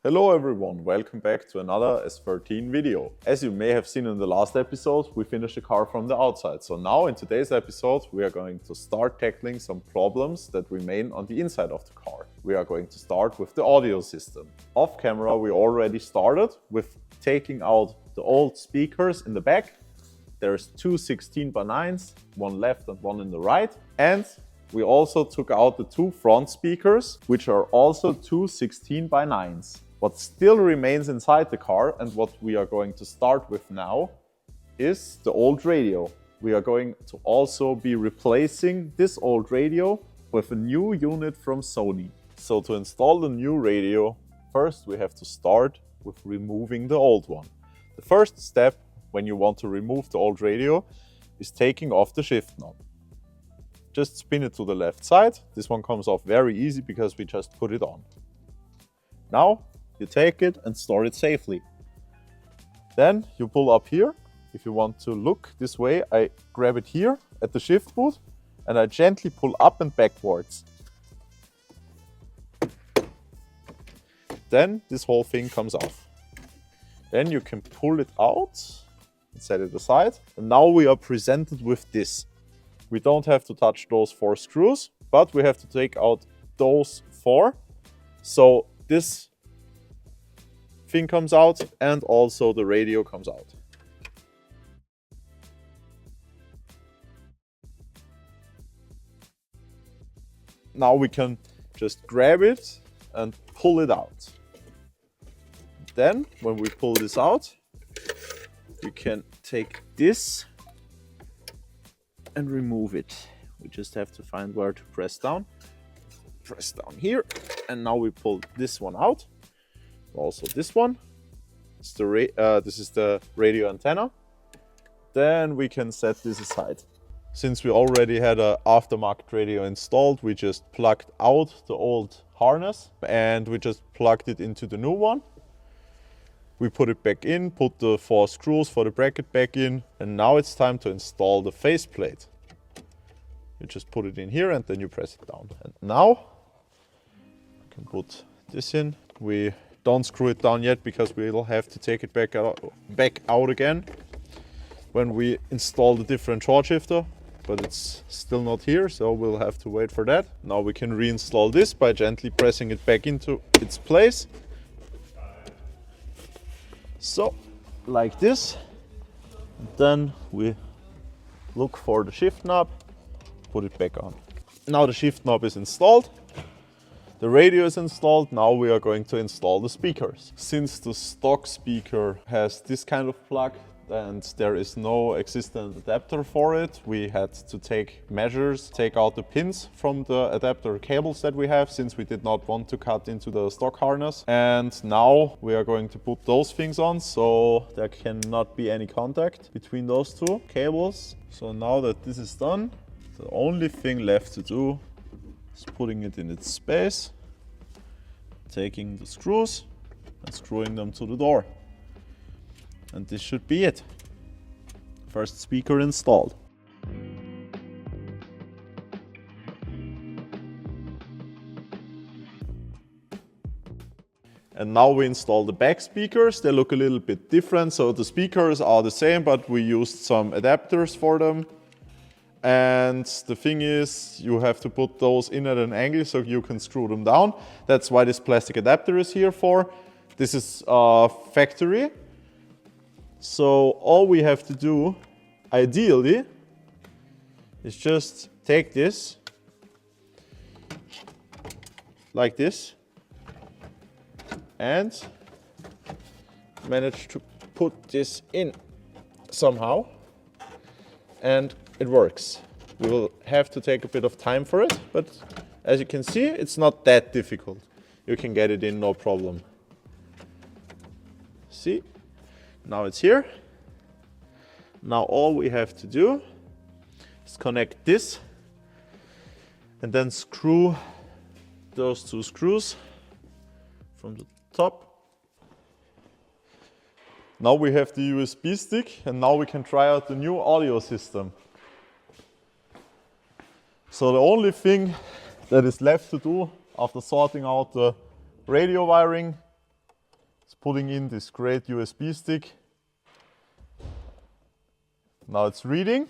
Hello everyone, welcome back to another S13 video. As you may have seen in the last episode, we finished the car from the outside. So now in today's episode, we are going to start tackling some problems that remain on the inside of the car. We are going to start with the audio system. Off camera, we already started with taking out the old speakers in the back. There's two 16x9s, one left and one in the right. And we also took out the two front speakers, which are also two 16x9s. What still remains inside the car and what we are going to start with now is the old radio. We are going to also be replacing this old radio with a new unit from Sony. So to install the new radio, first we have to start with removing the old one. The first step when you want to remove the old radio is taking off the shift knob. Just spin it to the left side. This one comes off very easy because we just put it on. Now you take it and store it safely. Then you pull up here. If you want to look this way, I grab it here at the shift boot and I gently pull up and backwards. Then this whole thing comes off. Then you can pull it out and set it aside. And now we are presented with this. We don't have to touch those 4 screws, but we have to take out those 4. So this thing comes out and also the radio comes out. Now we can just grab it and pull it out. Then when we pull this out, we can take this and remove it. We just have to find where to press down. Press down here, and now we pull this one out. Also this one. This is the radio antenna. Then we can set this aside. Since we already had an aftermarket radio installed, we just plugged out the old harness and we just plugged it into the new one. We put it back in, put the 4 screws for the bracket back in, and now it's time to install the faceplate. You just put it in here and then you press it down. And now I can put this in. We don't screw it down yet because we'll have to take it back out again when we install the differential shifter, but it's still not here, so we'll have to wait for that. Now we can reinstall this by gently pressing it back into its place. So, like this. Then we look for the shift knob, put it back on. Now the shift knob is installed. The radio is installed. Now we are going to install the speakers. Since the stock speaker has this kind of plug and there is no existent adapter for it, we had to take measures, take out the pins from the adapter cables that we have, since we did not want to cut into the stock harness. And now we are going to put those things on, so there cannot be any contact between those two cables. So now that this is done, the only thing left to do is putting it in its space, taking the screws and screwing them to the door. And this should be it. First speaker installed. And now we install the back speakers. They look a little bit different. So the speakers are the same, but we used some adapters for them. And the thing is, you have to put those in at an angle so you can screw them down. That's why this plastic adapter is here for. This is factory. So all we have to do, ideally, is just take this, like this, and manage to put this in somehow, and it works. We will have to take a bit of time for it, but as you can see, it's not that difficult. You can get it in no problem. See? Now it's here. Now all we have to do is connect this and then screw those 2 screws from the top. Now we have the USB stick and now we can try out the new audio system. So the only thing that is left to do after sorting out the radio wiring putting in this great USB stick. Now it's reading.